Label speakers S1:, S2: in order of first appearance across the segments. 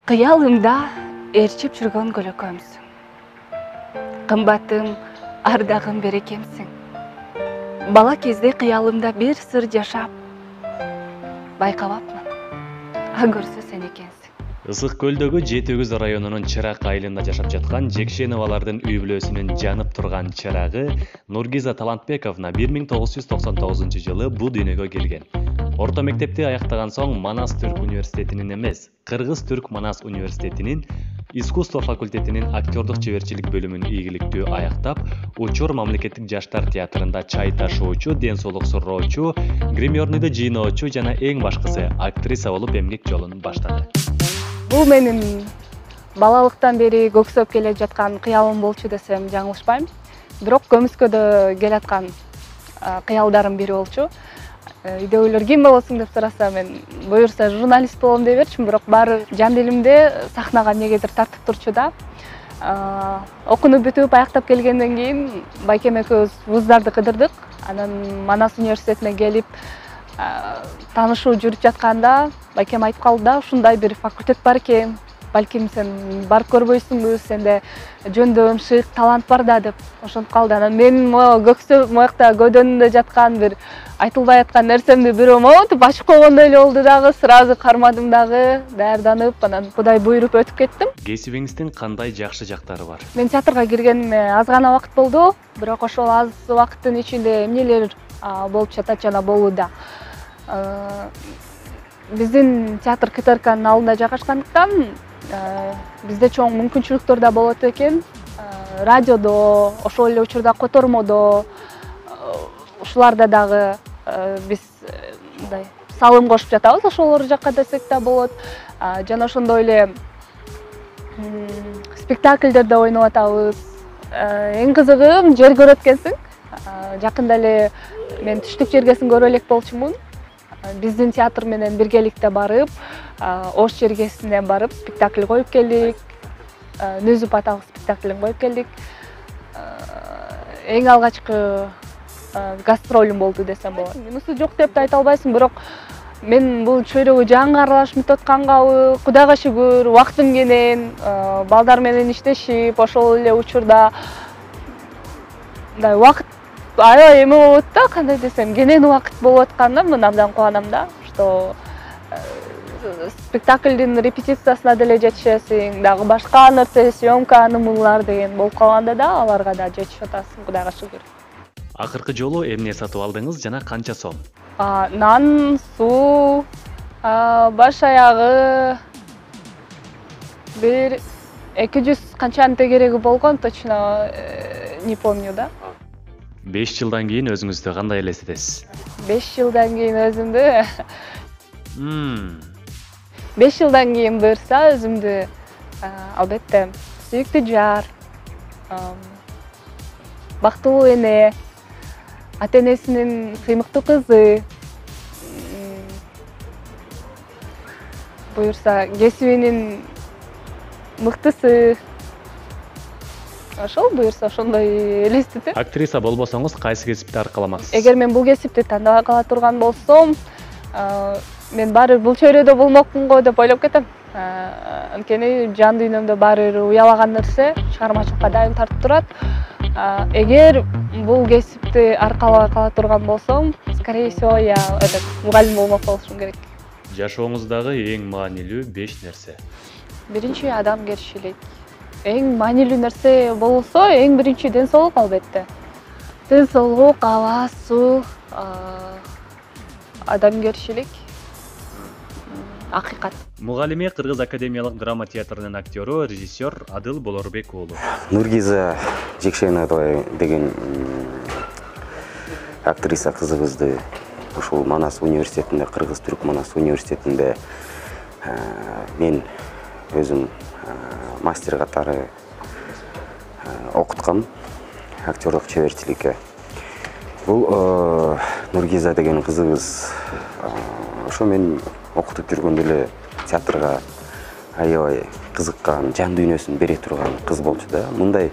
S1: Кыялымда ээрчип жүргөн көлөкөмсүң. Кымбатым, ардагым берекемсиң. Бала кезде кыялымда бир сыр жашап, байкабапмын. А көрсө сен экенсиң.
S2: Ысык көлдөгү Жетөгүз районунун Чырак айылында жашап жаткан Жекшеновалардын үй бүлөсүнүн жанып турган чырагы Нургиза Талантбековна 1999 жылы бул дүйнөгө келген. Орто мектепти аяктаган соң Манас Түрк университетинин эмес, Кыргыз Түрк Манас университетинин искусство факультетинин актёрдук чеберчилик бөлүмүн ийгиликтүү аяктап, Учур мамлекеттик жаштар театрында чай ташуучу, ден соолук сурроочу, гримерныйды жыйноочу жана эң башкысы актриса болуп эмгек жолун баштады.
S1: Бул менин балалыктан бери көксөп келе жаткан кыялым болчу десем жаңылышпайм. Бирок көмүскөдө келаткан кыялдарым бири болчу. Үйдөгүлөр ким болосуң деп сураса, мен буюрса журналист болом дей берчүмүн, бирок баары жан дилимде сахнага эмнегедир тартып турчу да. Окунуп бүтүп аяктап келгенден кийин байкем экөөбүз вуздарды кыдырдык. Анан Манас университетине келип таанышуу жүрүп жатканда байкем айтып калды да, ушундай бир факультет бар экен, балким сен барып көрбөйсүңбү, сенде жөндөм, шык, талант бар да деп ошентип калды. Анан мен көксөп моякта көдөнүндө жаткан бир айтылбай аткан нерсемди бирөө монтип ачып койгондой эле болду дагы, сразу кармадым дагы, даярданып, анан Кудай буйруп өтүп кеттим.
S2: Кесибиңиздин кандай жакшы жактары бар?
S1: Мен театрга киргениме аз гана убакыт болду, бирок ошол аз убакыттын ичинде эмнелер болуп жатат жана болууда. Биздин театр КТРКнын алдында жайгашкандыктан бизде чоң мүмкүнчүлүктөр да болот экен. Радиодо, ошол эле учурда котормодо, ушуларда дагы биз мындай салым кошуп жатабыз, ошолор жакка десек да болот. Жана ошондой эле спектакльдерде ойноп атабыз. Эң кызыгы жер көрөт экенсиң. Жакында эле мен түштүк жергесин көрө элек болчумун. Биздин театр менен биргеликте барып, Ош жергесине барып спектакль коюп келдик. Нүзүп аталык спектаклин коюп келдик. Эң алгачкы гастролум болду десем болот. Мунусу жок деп да айта албайсың, бирок мен бул чөйрөгө жаңы аралашып аткангабы, Кудайга шүгүр, убактым менен, балдар менен иштешип, ошол эле учурда мындай убакыт аябай эме болот да, кандай десем, кенен убакыт болуп атканда мен абдан кубанам да, что спектакльдин репетициясына деле жетишесиң, дагы башка нерсе, съемка, нымылар деген болуп калганда да аларга да жетишип атасың, Кудайга шүгүр.
S2: Акыркы жолу эмне сатып алдыңыз жана канча сом?
S1: Нан, суу, баш аягы бир 200 канчанын кереги болгон, точно не помню да.
S2: 5 жылдан кийин өзүңүздү кандай элестетесиз?
S1: 5 жылдан кийин өзүмдү 5 жылдан кийин буюрса өзүмдү албетте сүйүктүү жар, бактылуу эне, ата-энесинин кыймыктуу кызы, буюрса кесибинин мыктысы, ошол буюрса ошондой элестетем.
S2: Актриса болбосоңуз кайсы кесипти аркаламаксыз?
S1: Эгер мен бул кесипти тандабай кала турган болсом, мен баары бул чөйрөдө болмокмун го деп ойлоп кетем. Анткени жан дүйнөмдө баары уялаган нерсе чыгармачылыкка дайым тартып турат. Эгер бул кесипти аркалабай кала турган болсом, скорее всего, я мугалим болмок болушум керек.
S2: Жашооңуздагы эң маанилүү 5 нерсе?
S1: Биринчи адамгерчилик. Эң маанилүү нерсе болсо, эң биринчи ден соолук албетте. Ден соолук, аба, суу, адамгерчилик, акыйкат.
S2: Мугалиме Кыргыз академиялык драма театрынын актёру, режиссер Адыл Болорбек уулу.
S3: Нургиза Жекшенова деген актриса кызыбызды ушул Манас университетинде, Кыргыз Түрк Манас университетинде мен өзүм мастер катары окуткам актёрдук чеберчиликке. Бул Нургиза деген кызыбыз ошо мен окутуп жүргөндө эле театрга аябай кызыккан, жан дүйнөсүн бере турган кыз болчу да. Мындай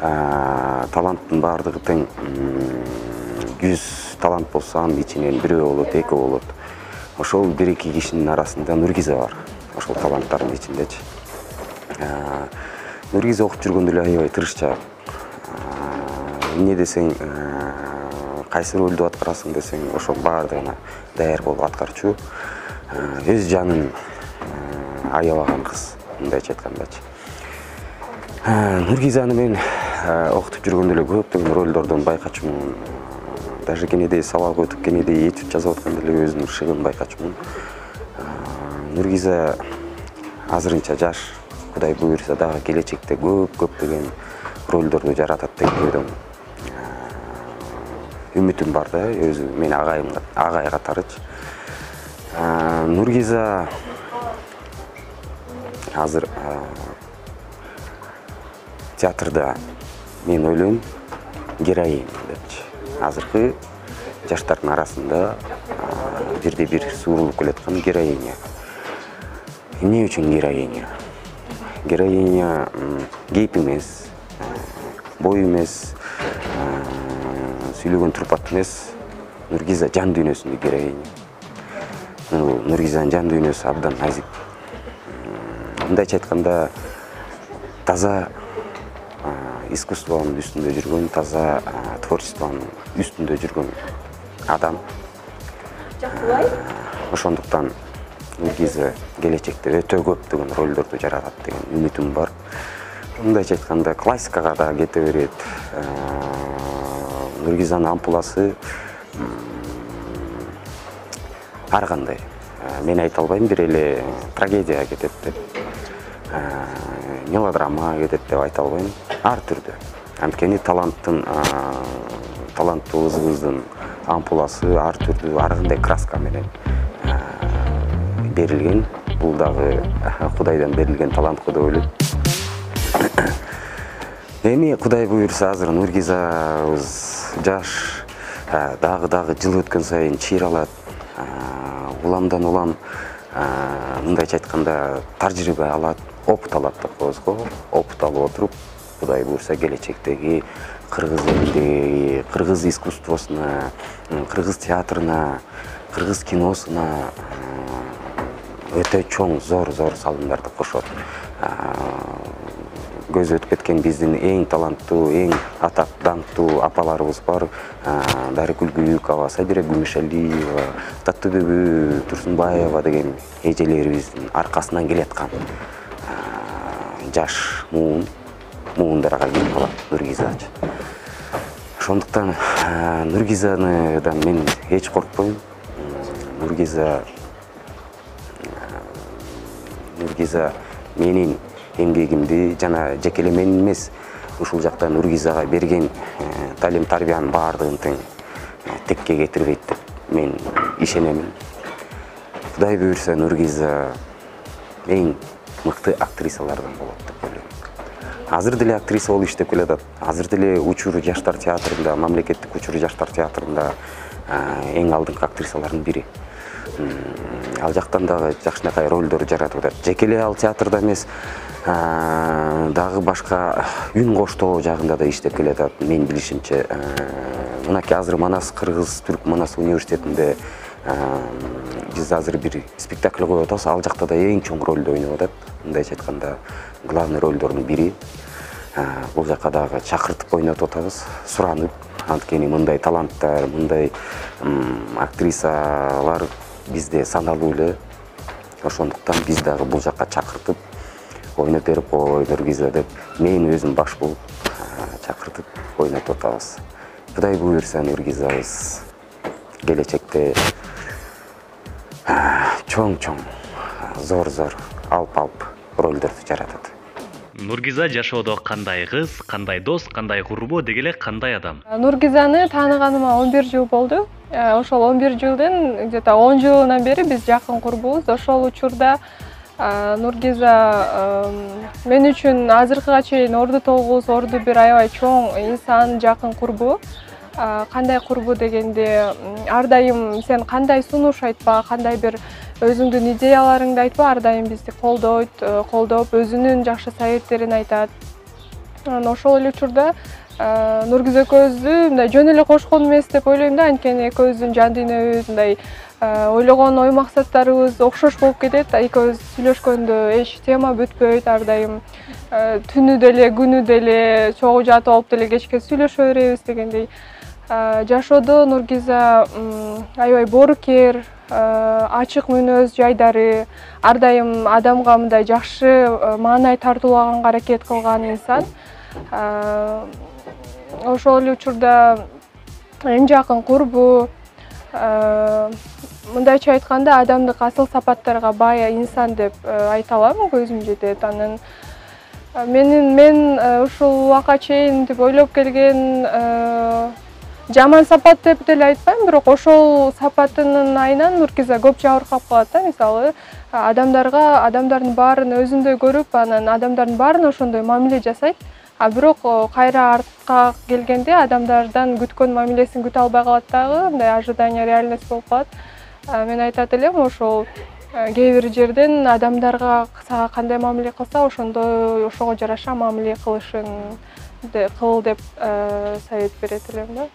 S3: таланттын баардыгы тең 100 талант болсо анын ичинен бирөө болот, экөө болот. Ошол бир-эки кишинин арасында Нургиза бар. ошол таланттардын ичиндечи. Нургиза окуп жүргөндө эле аябай тырышчаак. Эмне десең, кайсы ролду аткарасың десең, ошол баардыгына даяр болуп аткарчу. Өз жанын аябаган кыз, мындайча айткандачы. Нургизаны мен окутуп жүргөндө эле көптөгөн ролдордон байкачумун. Даже кенеде сабак өтүп, кенеде этюд жазып атканда эле өзүнүн шыгын байкачумун. Нургиза азырынча жаш, Кудай буйруса дагы келечекте көптөгөн ролдорду жаратат деген ойдомун. Үмүтүм бар да, өзү мен агай катарычы. Нургиза азыр театрда мен ойлойм героин депчи. Азыркы жаштардын арасында бирде-бир суурулуп келаткан героиня. Эмне үчүн героиня? Героиня кейп эмес, бой эмес, сүйлөгөн турпат эмес. Нургиза жан дүйнөсүндө героиня. Нургизанын жан дүйнөсү абдан назик. Мындайча айтканда, таза искусствонун үстүндө жүргөн, таза творчествонун үстүндө жүргөн адам. Ошондуктан Нургиза келечекте өтө көптөгөн ролдорду жаратат деген үмүтүм бар. Мындайча айтканда, классикага да кете берет. Нургизанын ампуласы ар кандай. Мен айта албайм, бир эле трагедия кетет деп, мелодрама кетет деп айта албайм. Ар түрдүү. Анткени таланттуу кызыбыздын ампуласы ар түрдүү, ар кандай краска менен берилген. Бул дагы Кудайдан берилген талант го деп ойлойм. Эми Кудай буйруса азыр Нургизабыз жаш, дагы жыл өткөн сайын чыйралат. Уламдан улам мындайча айтканда тажрыйба алат, опыт алат деп коебуз го. Опыт алып отуруп, Кудай буйруса келечектеги кыргыз элиндеги, кыргыз искусствосуна, кыргыз театрына, кыргыз киносуна өтө чоң, зор салымдарды кошот. Көз өтүп кеткен биздин эң таланттуу, эң атак даңктуу апаларыбыз бар. Дарыкүл Күйүкова, Сабира Гүмүшалиева, Таттыбүбү Турсунбаева деген эжелерибиздин аркасынан келаткан жаш муундарга кирип калат Нургизачы. Ошондуктан Нургизадан мен эч коркпойм. Нургиза менин эмгегимди жана жеке эле мен эмес, ушул жакта Нургизага берген талим тарбиянын баардыгын тең текке кетирбейт деп мен ишенемин. Кудай буйруса Нургиза эң мыкты актрисалардан болот деп ойлойм. Азыр деле актриса болуп иштеп келатат. Азыр деле Учур жаштар театрында, мамлекеттик Учур жаштар театрында эң алдыңкы актрисалардын бири. Ал жактан дагы жакшынакай ролдор жаратып атат. Жеке эле ал театрда эмес, дагы башка үн коштоо жагында да иштеп келатат. Мен билишимче, мынакей азыр Манас Кыргыз-Түрк Манас университетинде биз азыр бир спектакль коюп атабыз. Ал жакта да эң чоң ролду ойноп атат. Мындайча айтканда, главный ролдордун бири. Бул жакка дагы чакыртып ойнотуп атабыз, суранып. Анткени мындай таланттар, мындай актрисалар бизде саналуу эле. Ошондуктан биз дагы бул жакка чакыртып ойноп берип, ой Нургиза деп мен өзүм баш болуп чакыртып ойнотуп атабыз. Кудай буйруса Нургизабыз келечекте чоң, зор, алп ролдорду жаратат.
S2: Нургиза жашоодо кандай кыз, кандай дос, кандай курбу, деги эле кандай адам?
S1: Нургизаны тааныганыма 11 жыл болду. Ошол 11 жылдын где-то 10 жылынан бери биз жакын курбубуз. Ошол учурда Нургиза мен үчүн азыркыга чейин орду тогуз, орду бир аябай чоң инсан, жакын курбу. Кандай курбу дегенде, ар дайым сен кандай сунуш айтпа, кандай бир өзүңдүн идеяларыңды айтпа, ар дайым бизди колдоп, өзүнүн жакшы советтерин айтат. Ошол эле учурда Нургиза экөөбүздү мындай жөн эле кошкон эмес деп ойлойм да, анткени экөөбүздүн жан дүйнөбүз мындай ойлогон ой максаттарыбыз окшош болуп кетет. Экөөбүз сүйлөшкөндө эч тема бүтпөйт, ар дайым түнү деле күнү деле чогуу жатып алып деле кечке сүйлөшө беребиз дегендей. Жашоодо Нургиза аябай боорукер, ачык мүнөз жайдары, ар дайым адамга мындай жакшы маанай тартуулаганга аракет кылган инсан. Ошол эле учурда эң жакын курбу, мындайча айтканда адамдык асыл сапаттарга бай инсан деп айта алам, көзүм жетет. Анан мен ушул убакка чейин деп ойлоп келген жаман сапат деп деле айтпайм, бирок ошол сапатынын айынан Нургиза көп жабыркап калат да. Мисалы, адамдардын баарын өзүндөй көрүп, анан адамдардын баарына ошондой мамиле жасайт. Бирок кайра артка келгенде адамдардан күткөн мамилесин күтө албай калат дагы, мындай ожидание реальность болуп калат. Мен айтат элем, ошол кээ бир жерден адамдарга сага кандай мамиле кылса, ошого жараша мамиле кыл деп совет берет элем да.